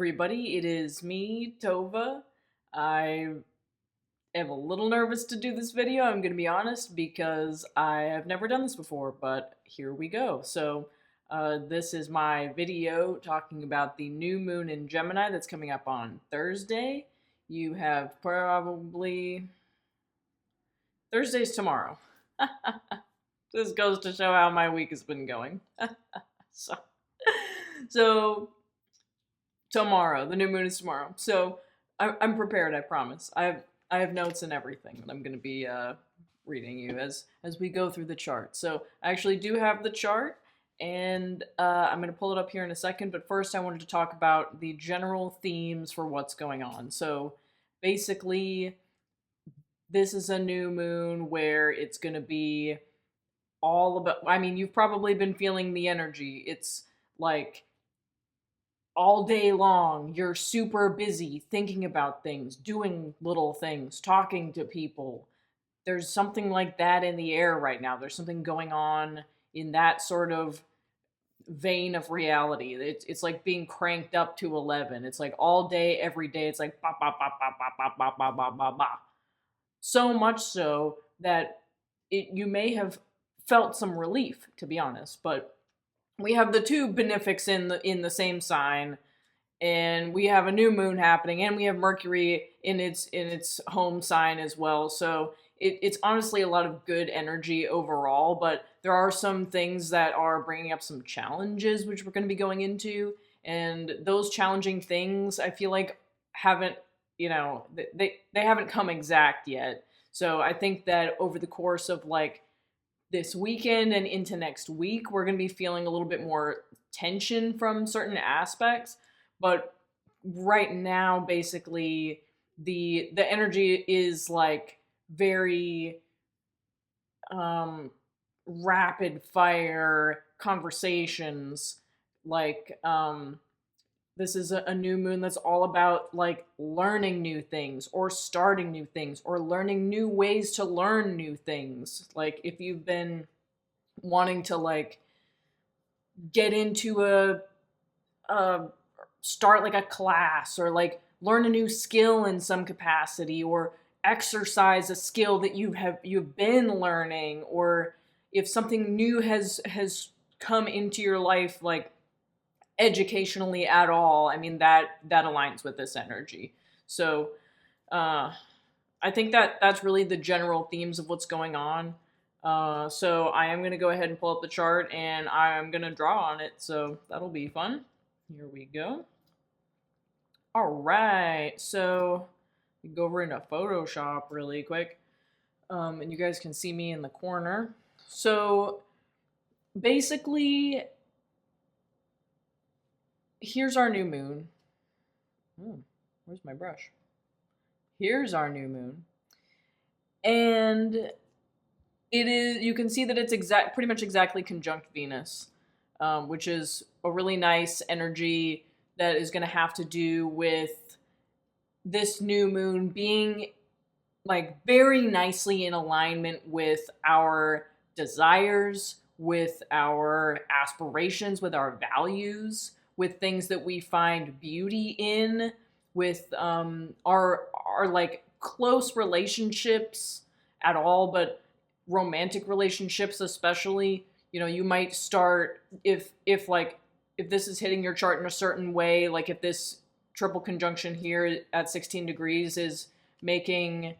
everybody. It is me, Tova. I am a little nervous to do this video, I'm going to be honest, because I have never done this before, but here we go. This is my video talking about the new moon in Gemini that's coming up on Thursday. You have probably... Thursday's tomorrow. This goes to show how my week has been going. so, so tomorrow. The new moon is tomorrow. So I'm prepared, I promise. I have notes and everything that I'm going to be reading you as we go through the chart. So I actually do have the chart, and I'm going to pull it up here in a second. But first I wanted to talk about the general themes for what's going on. So basically, this is a new moon where it's going to be all about, I mean, you've probably been feeling the energy. It's like all day long, you're super busy thinking about things, doing little things, talking to people. There's something like that in the air right now. There's something going on in that sort of vein of reality. It's like being cranked up to 11. It's like all day, every day. It's like ba ba ba ba ba ba ba ba ba ba ba. So much so that you may have felt some relief, to be honest, but we have the two benefics in the same sign, and we have a new moon happening, and we have Mercury in its home sign as well. So it's honestly a lot of good energy overall, but there are some things that are bringing up some challenges, which we're going to be going into, and those challenging things I feel like haven't, they haven't come exact yet. So I think that over the course of like this weekend and into next week, we're going to be feeling a little bit more tension from certain aspects. But right now, basically, the energy is like very rapid fire conversations. Like this is a new moon that's all about like learning new things or starting new things or learning new ways to learn new things. Like if you've been wanting to like get into a start like a class or like learn a new skill in some capacity or exercise a skill that you've been learning, or if something new has come into your life, like educationally at all, I mean, that aligns with this energy. So I think that's really the general themes of what's going on. So I am going to go ahead and pull up the chart, and I'm going to draw on it, so that'll be fun. Here we go. All right, so we can go over into Photoshop really quick, and you guys can see me in the corner. So basically, here's our new moon. Where's my brush? Here's our new moon. And it is, you can see that it's pretty much exactly conjunct Venus, which is a really nice energy that is going to have to do with this new moon being like very nicely in alignment with our desires, with our aspirations, with our values, with things that we find beauty in, with our like close relationships at all, but romantic relationships especially. You might start, if this is hitting your chart in a certain way, like if this triple conjunction here at 16 degrees is making,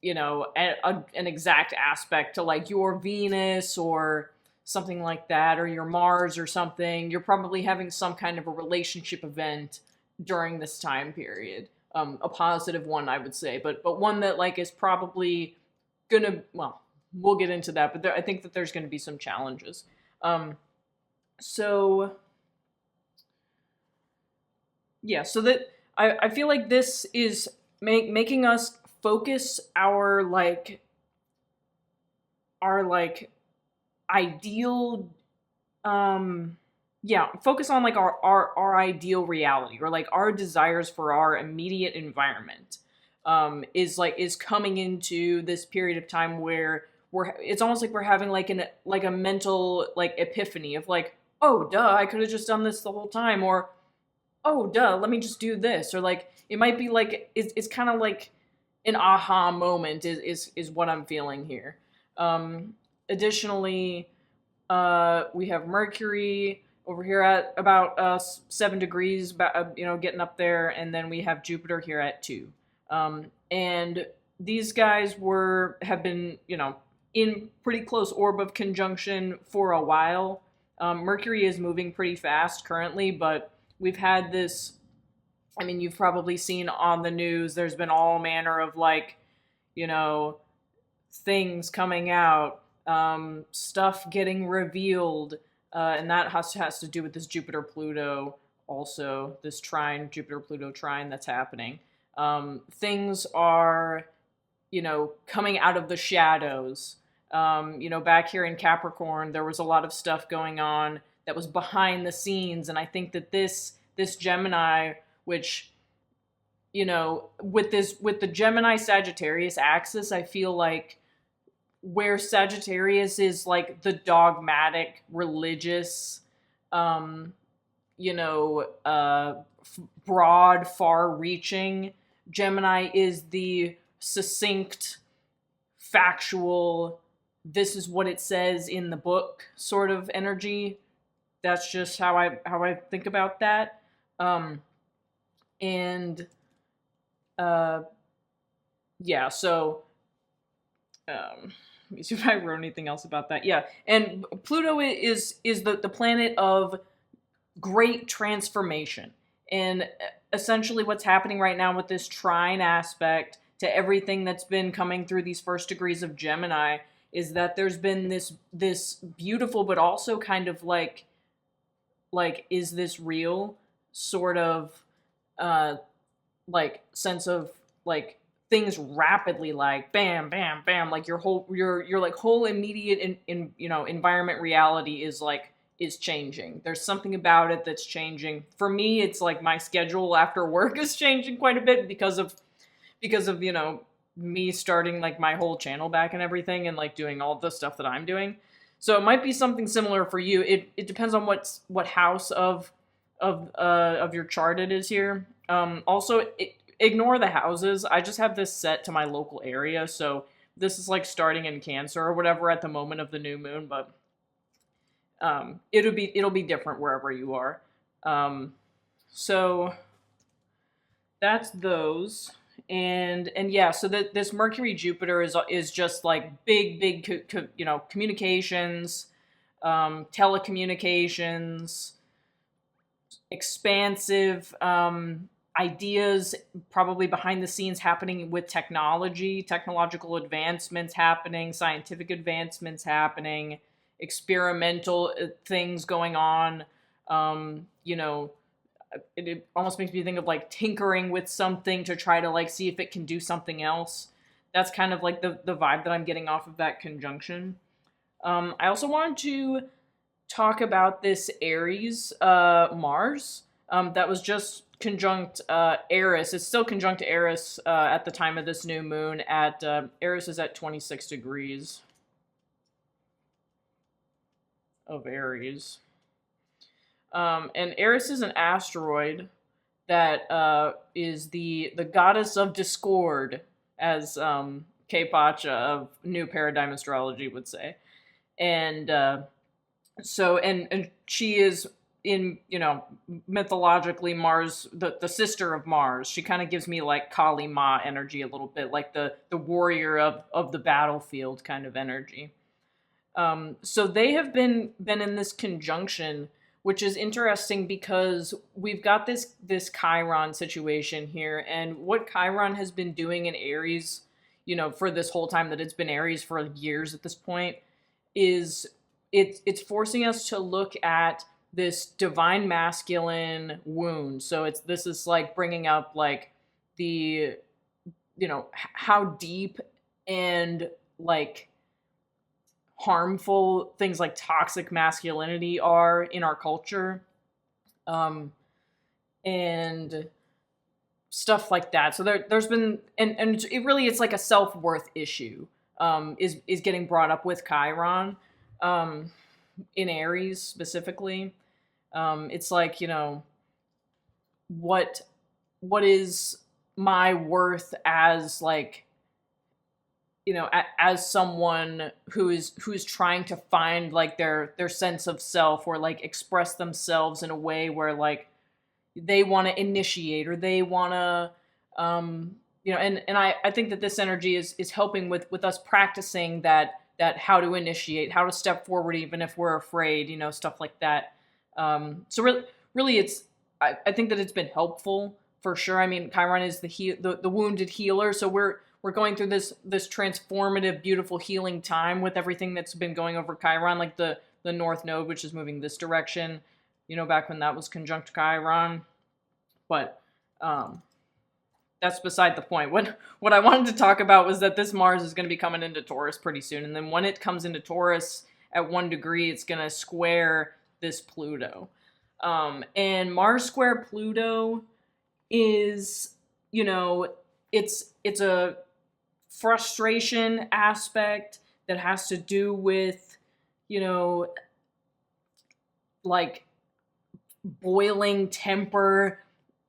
an exact aspect to like your Venus or something like that, or your Mars or something, you're probably having some kind of a relationship event during this time period. A positive one, I would say, but one that like is probably gonna, well, we'll get into that, but I think that there's gonna be some challenges. So yeah, so that I feel like this is making us focus our ideal, focus on like our ideal reality, or like our desires for our immediate environment, is coming into this period of time where it's almost like we're having like a mental like epiphany of like, oh duh, I could have just done this the whole time, or oh, duh, let me just do this. Or like, it might be like, it's kind of like an aha moment is what I'm feeling here. Additionally, we have Mercury over here at about 7 degrees, getting up there, and then we have Jupiter here at 2. And these guys have been, in pretty close orb of conjunction for a while. Mercury is moving pretty fast currently, but we've had this. I mean, you've probably seen on the news. There's been all manner of like, you know, things coming out, stuff getting revealed, and that has to do with this Jupiter Pluto, also this Jupiter Pluto trine that's happening. Things are, coming out of the shadows. Back here in Capricorn, there was a lot of stuff going on that was behind the scenes, and I think that this Gemini, which with the Gemini Sagittarius axis, I feel like where Sagittarius is like the dogmatic, religious, broad, far-reaching. Gemini is the succinct, factual, this is what it says in the book sort of energy. That's just how I think about that. And yeah, so let me see if I wrote anything else about that. Yeah, and Pluto is the planet of great transformation. And essentially what's happening right now with this trine aspect to everything that's been coming through these first degrees of Gemini is that there's been this beautiful but also kind of like is this real sort of like sense of like things rapidly, like bam bam bam, like your like whole immediate environment reality is changing. There's something about it that's changing. For me, it's like my schedule after work is changing quite a bit because of me starting like my whole channel back and everything, and like doing all the stuff that I'm doing. So it might be something similar for you. It depends on what house of your chart it is here. Also, ignore the houses. I just have this set to my local area, so this is like starting in Cancer or whatever at the moment of the new moon, but it'll be different wherever you are. So that's those. And yeah, so this Mercury Jupiter is just like big communications, telecommunications, expansive ideas, probably behind the scenes happening with technological advancements happening, scientific advancements happening, experimental things going on. It almost makes me think of like tinkering with something to try to like see if it can do something else. That's kind of like the vibe that I'm getting off of that conjunction. I also wanted to talk about this Aries Mars that was just conjunct Eris. It's still conjunct Eris at the time of this new moon. Eris is at 26 degrees of Aries. And Eris is an asteroid that is the goddess of discord, as K. Pacha of New Paradigm Astrology would say. And and she is in, mythologically Mars, the sister of Mars. She kind of gives me like Kali Ma energy a little bit, like the warrior of the battlefield kind of energy. So they have been in this conjunction, which is interesting because we've got this Chiron situation here, and what Chiron has been doing in Aries, for this whole time that it's been Aries for years at this point, is it's forcing us to look at this divine masculine wound. So this is like bringing up like the how deep and like harmful things like toxic masculinity are in our culture, and stuff like that. So there's been and it's like a self-worth issue is getting brought up with Chiron in Aries specifically. It's like, what is my worth as, like, as someone who's trying to find, like, their sense of self, or like express themselves in a way where, like, they want to initiate, or they want to, and I think that this energy is helping with us practicing that how to initiate, how to step forward even if we're afraid, stuff like that. So really it's, I think that it's been helpful for sure. I mean, Chiron is the wounded healer, so we're going through this transformative, beautiful healing time with everything that's been going over Chiron, like the North Node, which is moving this direction, back when that was conjunct Chiron. But that's beside the point. What I wanted to talk about was that this Mars is going to be coming into Taurus pretty soon, and then when it comes into Taurus at 1 degree, it's going to square this Pluto. And Mars square Pluto is, it's a frustration aspect that has to do with, like, boiling temper,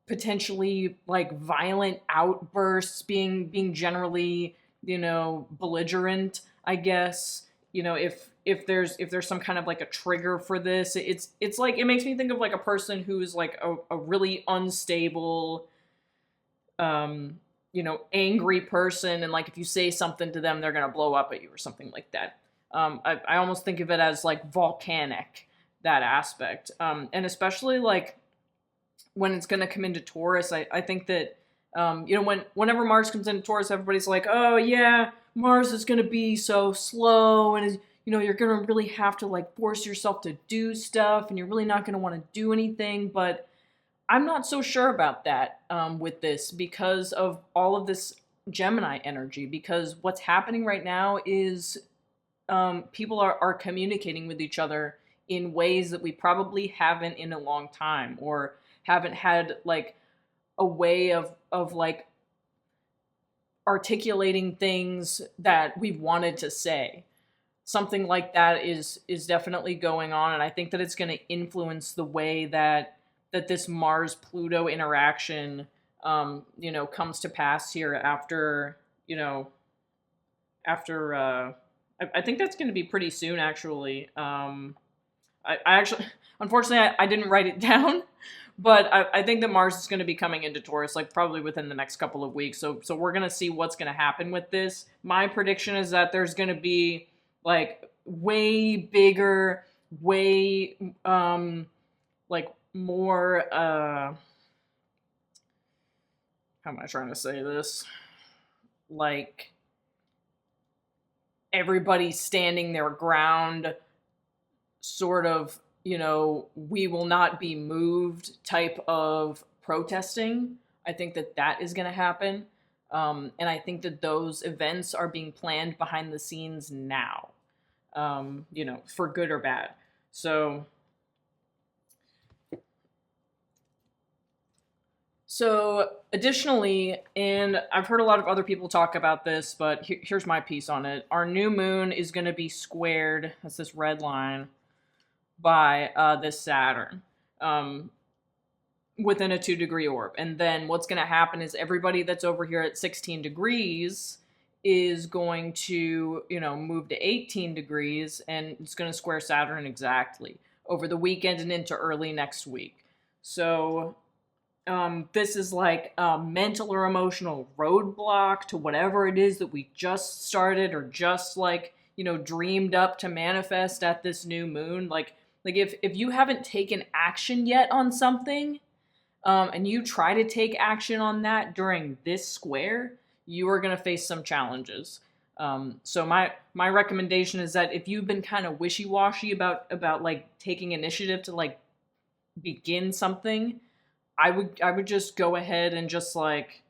potentially like violent outbursts, being generally, belligerent, I guess. If there's some kind of like a trigger for this, it's like, it makes me think of like a person who's like a really unstable, angry person, and like if you say something to them, they're gonna blow up at you or something like that. I almost think of it as like volcanic, that aspect, and especially like when it's gonna come into Taurus. I think that whenever Mars comes into Taurus, everybody's like, oh yeah, Mars is gonna be so slow, and you're gonna really have to like force yourself to do stuff, and you're really not gonna want to do anything. But I'm not so sure about that with this, because of all of this Gemini energy. Because what's happening right now is people are communicating with each other in ways that we probably haven't in a long time, or haven't had like a way of like articulating things that we've wanted to say. Something like that is definitely going on, and I think that it's going to influence the way that this Mars Pluto interaction comes to pass here after I think that's going to be pretty soon, actually. I actually, unfortunately, I didn't write it down, but I think that Mars is going to be coming into Taurus, like probably within the next couple of weeks. So we're going to see what's going to happen with this. My prediction is that there's going to be like way bigger, way like more how am I trying to say this? Like everybody standing their ground, sort of, we will not be moved type of protesting. I think that is going to happen. And I think that those events are being planned behind the scenes now, for good or bad. So additionally, and I've heard a lot of other people talk about this, but here's my piece on it. Our new moon is going to be squared, that's this red line, by this Saturn within a 2-degree orb. And then what's going to happen is everybody that's over here at 16 degrees is going to, move to 18 degrees, and it's going to square Saturn exactly over the weekend and into early next week. So this is like a mental or emotional roadblock to whatever it is that we just started, or just like, dreamed up to manifest at this new moon. Like if you haven't taken action yet on something, and you try to take action on that during this square, you are going to face some challenges. So my recommendation is that if you've been kind of wishy-washy about like taking initiative to like begin something, I would just go ahead and just like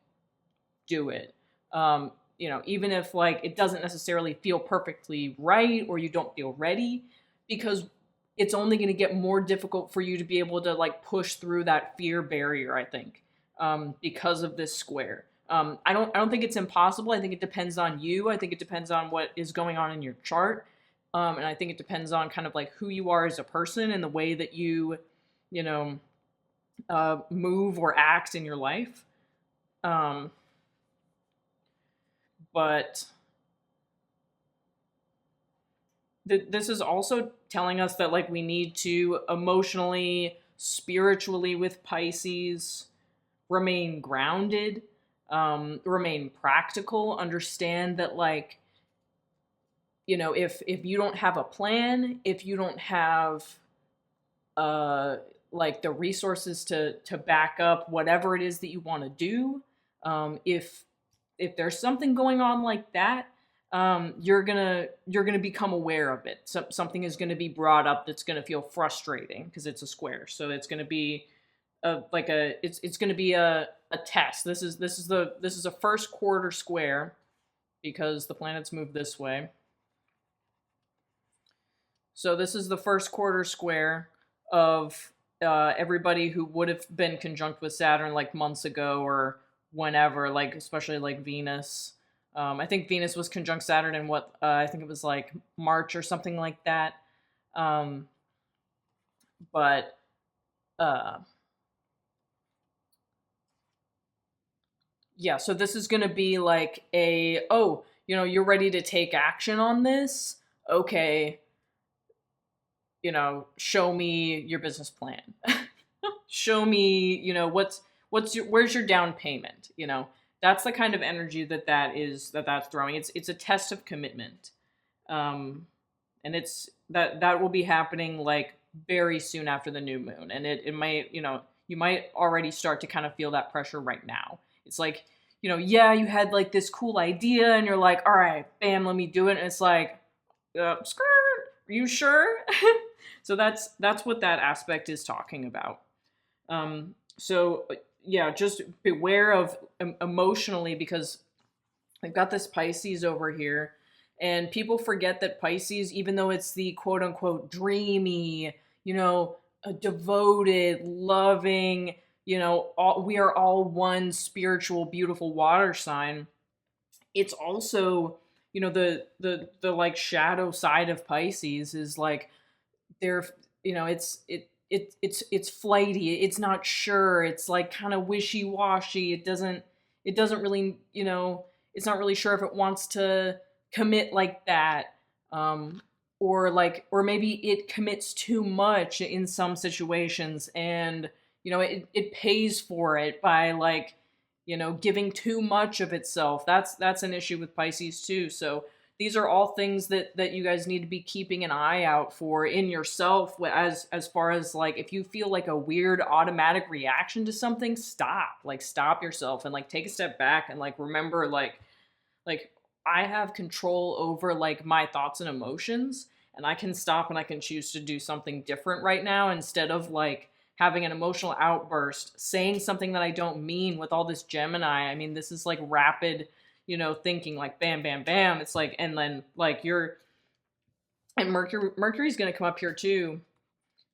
do it. Even if like it doesn't necessarily feel perfectly right, or you don't feel ready, because it's only going to get more difficult for you to be able to like push through that fear barrier, I think, because of this square. I don't think it's impossible. I think it depends on you. I think it depends on what is going on in your chart. And I think it depends on kind of like who you are as a person, and the way that you move or act in your life. Um, but this is also telling us that like we need to emotionally, spiritually with Pisces remain grounded, remain practical, understand that like, you know, if you don't have a plan, if you don't have uh like the resources to back up whatever it is that you want to do, if there's something going on like that, you're gonna become aware of it. Something is gonna be brought up that's gonna feel frustrating because it's a square. So it's gonna be it's gonna be a test. This is a first quarter square because the planets move this way. So this is the first quarter square of everybody who would have been conjunct with Saturn like months ago or whenever, like especially like Venus. I think Venus was conjunct Saturn in what I think it was like March or something like that. Um, but uh, yeah, so this is going to be like you're ready to take action on this. Okay, show me your business plan. Show me, where's your down payment? That's the kind of energy that's throwing. It's a test of commitment. And it's that will be happening like very soon after the new moon. And it might, you might already start to kind of feel that pressure right now. It's like, yeah, you had like this cool idea and you're like, all right, bam, let me do it. And it's like, skirt, are you sure? So that's what that aspect is talking about. So yeah, just beware of emotionally, because I've got this Pisces over here, and people forget that Pisces, even though it's the quote unquote dreamy, a devoted, loving, we are all one spiritual, beautiful water sign. It's also, the like shadow side of Pisces is like they're, it's flighty, it's not sure, it's like kind of wishy-washy, it doesn't really, it's not really sure if it wants to commit like that, or maybe it commits too much in some situations, and it pays for it by like, giving too much of itself. That's an issue with Pisces too. So these are all things that you guys need to be keeping an eye out for in yourself, as far as like, if you feel like a weird automatic reaction to something, stop yourself and like take a step back and like remember like I have control over like my thoughts and emotions, and I can stop and I can choose to do something different right now, instead of like having an emotional outburst, saying something that I don't mean with all this Gemini. I mean, this is like rapid, thinking, like bam, bam, bam. It's like, and then like and Mercury's going to come up here too.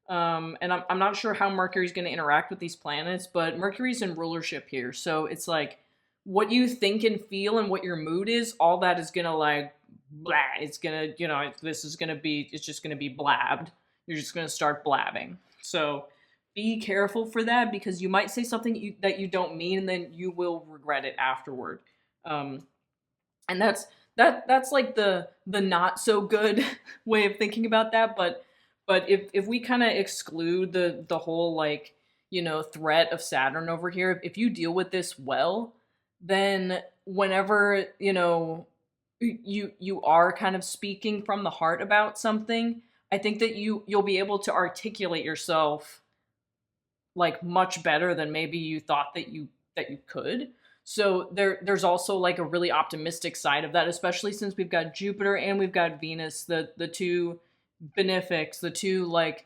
And I'm not sure how Mercury's going to interact with these planets, but Mercury's in rulership here. So it's like what you think and feel and what your mood is, all that is going to like, blah. It's going to, it's just going to be blabbed. You're just going to start blabbing. So be careful for that, because you might say something that you don't mean, and then you will regret it afterward. And that's like the not so good way of thinking about that. But if we kind of exclude the whole like, threat of Saturn over here, if you deal with this well, then whenever you are kind of speaking from the heart about something, I think that you'll be able to articulate yourself like much better than maybe you thought that you could. So there's also like a really optimistic side of that, especially since we've got Jupiter and we've got Venus, the two benefics, the two like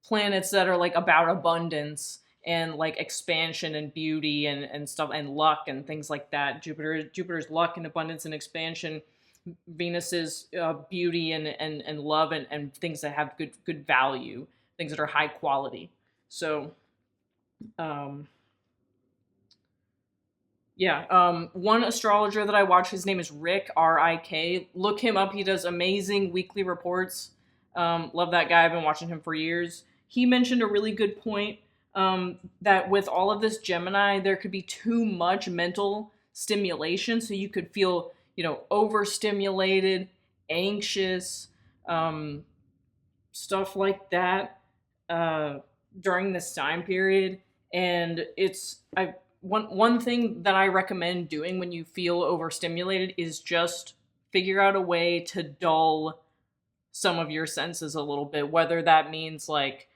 planets that are like about abundance and like expansion and beauty and stuff, and luck and things like that. Jupiter's luck and abundance and expansion. Venus is beauty and love and things that have good value, things that are high quality. So one astrologer that I watch, his name is Rick, R-I-K. Look him up. He does amazing weekly reports. Love that guy. I've been watching him for years. He mentioned a really good point. that with all of this Gemini, there could be too much mental stimulation. So you could feel, overstimulated, anxious, um, stuff like that during this time period. And one thing that I recommend doing when you feel overstimulated is just figure out a way to dull some of your senses a little bit, whether that means like,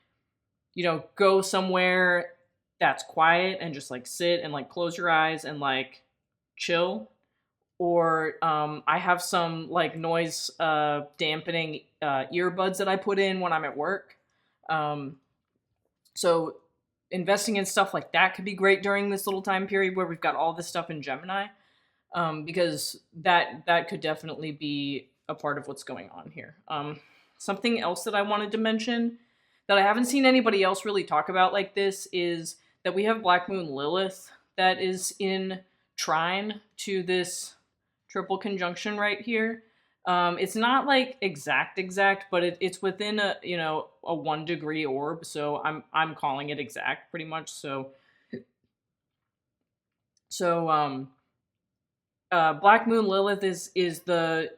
go somewhere that's quiet and just like sit and like close your eyes and like chill. Or I have some like noise dampening earbuds that I put in when I'm at work. Um, so investing in stuff like that could be great during this little time period where we've got all this stuff in Gemini, because that could definitely be a part of what's going on here. Something else that I wanted to mention that I haven't seen anybody else really talk about like this is that we have Black Moon Lilith that is in trine to this triple conjunction right here. It's not like exact, but it's within a 1 degree orb, so I'm calling it exact pretty much. So Black Moon Lilith is the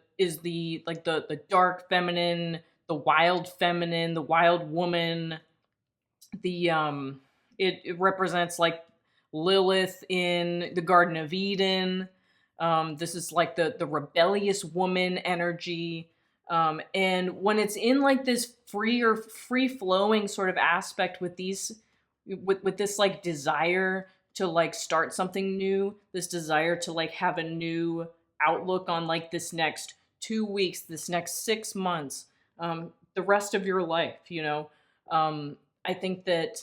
like the dark feminine, the wild woman. It represents like Lilith in the Garden of Eden. This is like the rebellious woman energy. And when it's in like this free flowing sort of aspect with with this like desire to like start something new, this desire to like have a new outlook on like this next 2 weeks, this next 6 months, the rest of your life, I think that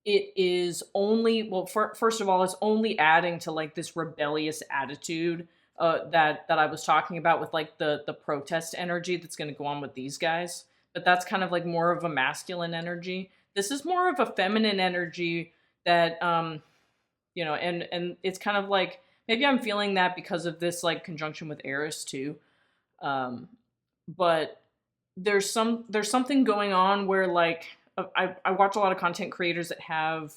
it is only, well, first of all, it's only adding to like this rebellious attitude that I was talking about with like the protest energy that's going to go on with these guys. But that's kind of like more of a masculine energy. This is more of a feminine energy that and it's kind of like maybe I'm feeling that because of this like conjunction with Eris too. But there's something going on where like I watch a lot of content creators that have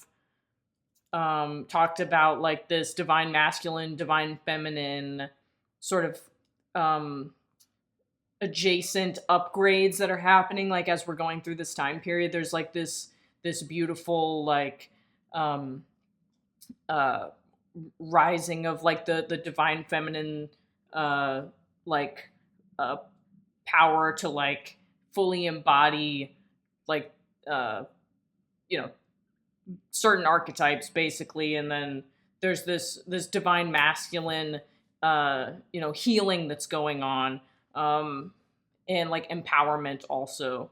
talked about like this divine masculine, divine feminine sort of adjacent upgrades that are happening like as we're going through this time period. There's like this beautiful like rising of like the divine feminine like power to like fully embody like certain archetypes basically, and then there's this divine masculine healing that's going on, and like empowerment also,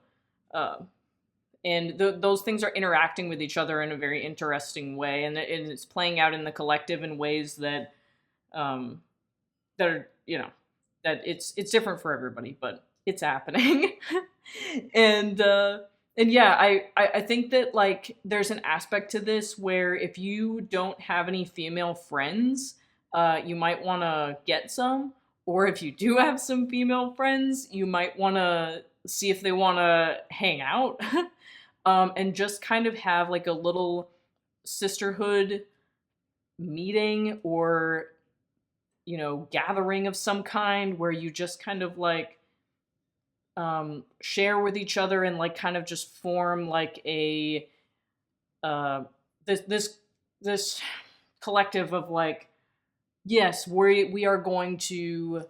and those things are interacting with each other in a very interesting way, and it's playing out in the collective in ways that that are that it's different for everybody, but it's happening. and yeah, I think that like there's an aspect to this where if you don't have any female friends, you might want to get some, or if you do have some female friends, you might want to see if they want to hang out, and just kind of have like a little sisterhood meeting or gathering of some kind where you just kind of like share with each other and like kind of just form like a this collective of like, yes, we are going to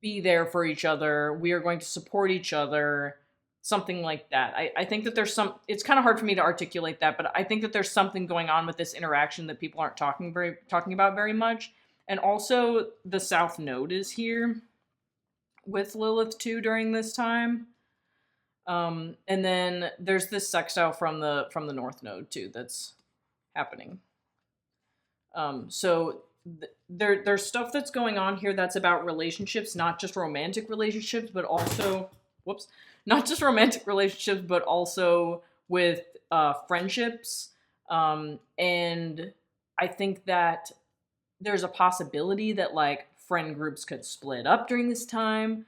be there for each other, we are going to support each other, something like that. I think that there's it's kind of hard for me to articulate that, but I think that there's something going on with this interaction that people aren't talking about very much. And also the South Node is here with Lilith too during this time. And then there's this sextile from the North Node too that's happening. So there's stuff that's going on here that's about relationships, not just romantic relationships, but also not just romantic relationships, but also with friendships. And I think that there's a possibility that like friend groups could split up during this time.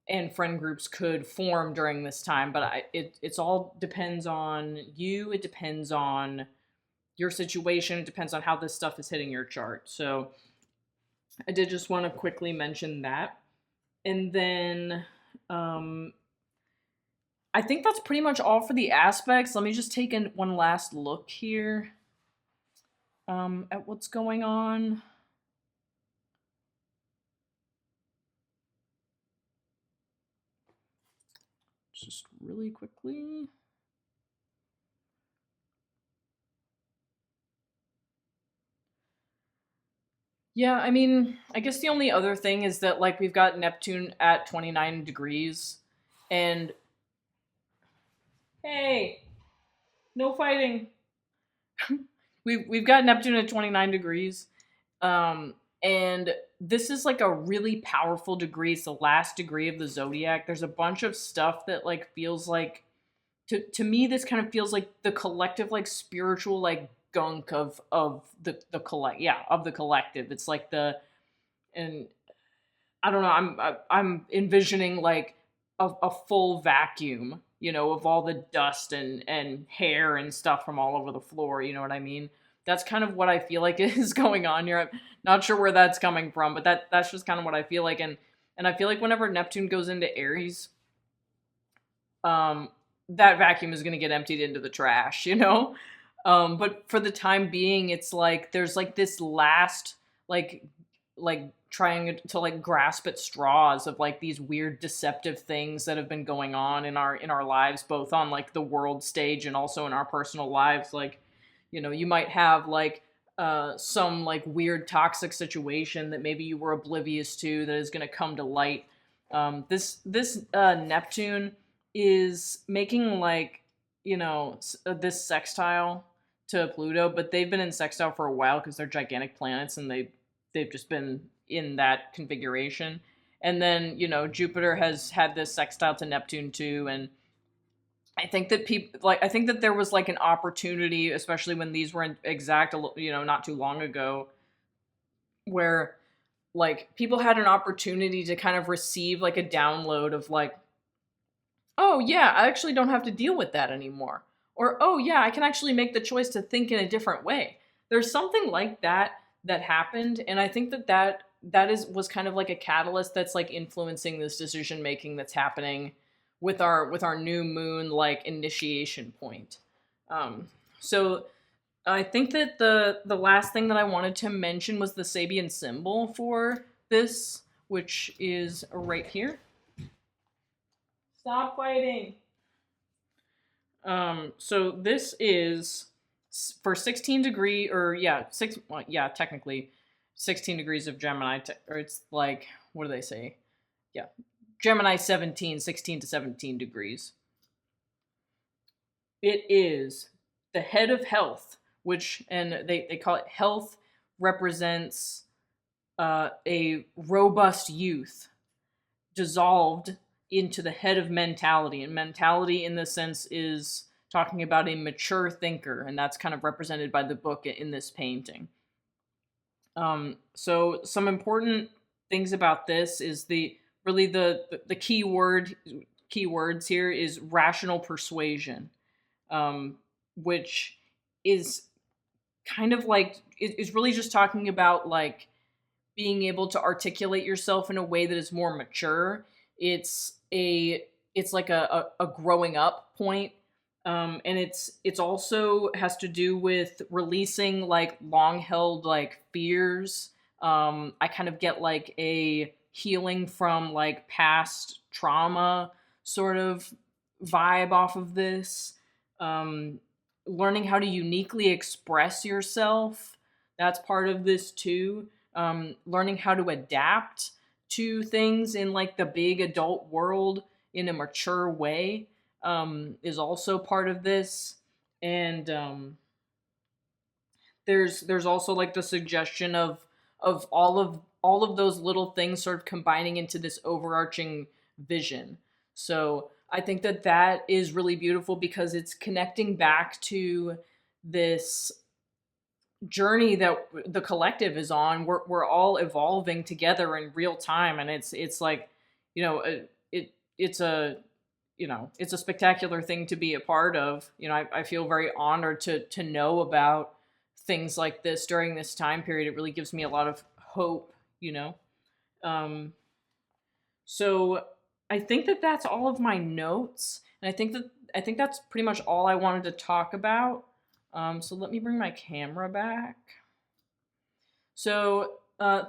and friend groups could form during this time, but it's all depends on you. It depends on your situation. It depends on how this stuff is hitting your chart. So I did just want to quickly mention that. And then I think that's pretty much all for the aspects. Let me just take one last look here at what's going on. Just really quickly. Yeah, I mean, I guess the only other thing is that like we've got Neptune at 29 degrees, and hey, no fighting. We've got Neptune at 29 degrees. And this is like a really powerful degree. It's the last degree of the zodiac. There's a bunch of stuff that like feels like to me this kind of feels like the collective like spiritual like gunk of the of the collective. It's like and I don't know, I'm envisioning like a full vacuum, of all the dust and hair and stuff from all over the floor, you know what I mean? That's kind of what I feel like is going on here. I'm not sure where that's coming from, but that's just kind of what I feel like. And I feel like whenever Neptune goes into Aries, that vacuum is going to get emptied into the trash, but for the time being, it's like there's like this last like trying to like grasp at straws of like these weird deceptive things that have been going on in our lives, both on like the world stage and also in our personal lives. Like, you might have like some like weird toxic situation that maybe you were oblivious to that is going to come to light. This Neptune is making like this sextile to Pluto, but they've been in sextile for a while because they're gigantic planets and they've just been in that configuration. And then Jupiter has had this sextile to Neptune too, and I think that I think that there was like an opportunity, especially when these were in exact, not too long ago, where like people had an opportunity to kind of receive like a download of like, oh yeah, I actually don't have to deal with that anymore. Or, oh yeah, I can actually make the choice to think in a different way. There's something like that happened, and I think that was kind of like a catalyst that's like influencing this decision making that's happening with our new moon like initiation point. So I think that the last thing that I wanted to mention was the Sabian symbol for this, which is right here. Stop fighting. So this is for 16 degree, or technically 16 degrees of Gemini, or it's like, what do they say? Yeah, Gemini 16 to 17 degrees. It is the head of health, and they call it health represents a robust youth dissolved into the head of mentality. And mentality in this sense is talking about a mature thinker, and that's kind of represented by the book in this painting. So some important things about this is the keywords here is rational persuasion, which is kind of like is really just talking about like being able to articulate yourself in a way that is more mature. It's like a growing up point. And it's also has to do with releasing like long held like fears. I kind of get like a healing from like past trauma sort of vibe off of this. Learning how to uniquely express yourself, that's part of this too. Learning how to adapt to things in like the big adult world in a mature way is also part of this. And there's also like the suggestion of all of those little things sort of combining into this overarching vision. So I think that is really beautiful because it's connecting back to this journey that the collective is on. We're all evolving together in real time, and it's like, it's a, it's a spectacular thing to be a part of. I feel very honored to know about things like this during this time period. It really gives me a lot of hope, you know. Um, so I think that that's all of my notes, and I think that's pretty much all I wanted to talk about. So let me bring my camera back. So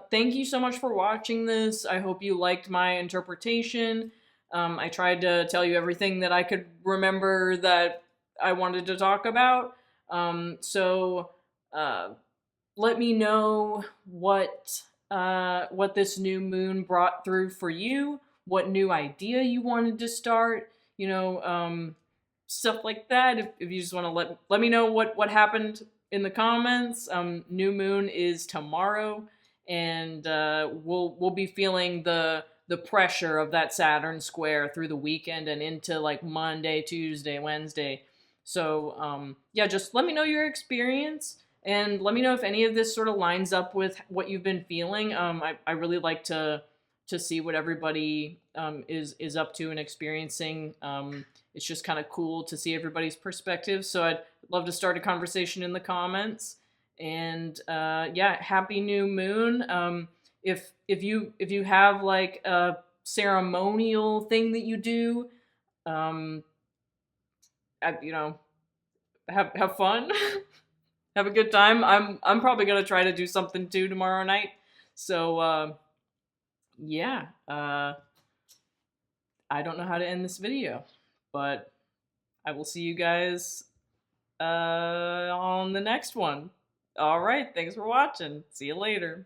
thank you so much for watching this. I hope you liked my interpretation. I tried to tell you everything that I could remember that I wanted to talk about. So let me know what this new moon brought through for you, what new idea you wanted to start, stuff like that. If you just want to let me know what happened in the comments. New moon is tomorrow, and we'll be feeling the pressure of that Saturn square through the weekend and into like Monday, Tuesday, Wednesday. So yeah, just let me know your experience. And let me know if any of this sort of lines up with what you've been feeling. I really like to see what everybody is up to and experiencing. It's just kind of cool to see everybody's perspective. So I'd love to start a conversation in the comments. And yeah, happy new moon. If you have like a ceremonial thing that you do, you know, have fun. Have a good time. I'm probably gonna try to do something too tomorrow night. So yeah, I don't know how to end this video, but I will see you guys on the next one. All right, thanks for watching. See you later.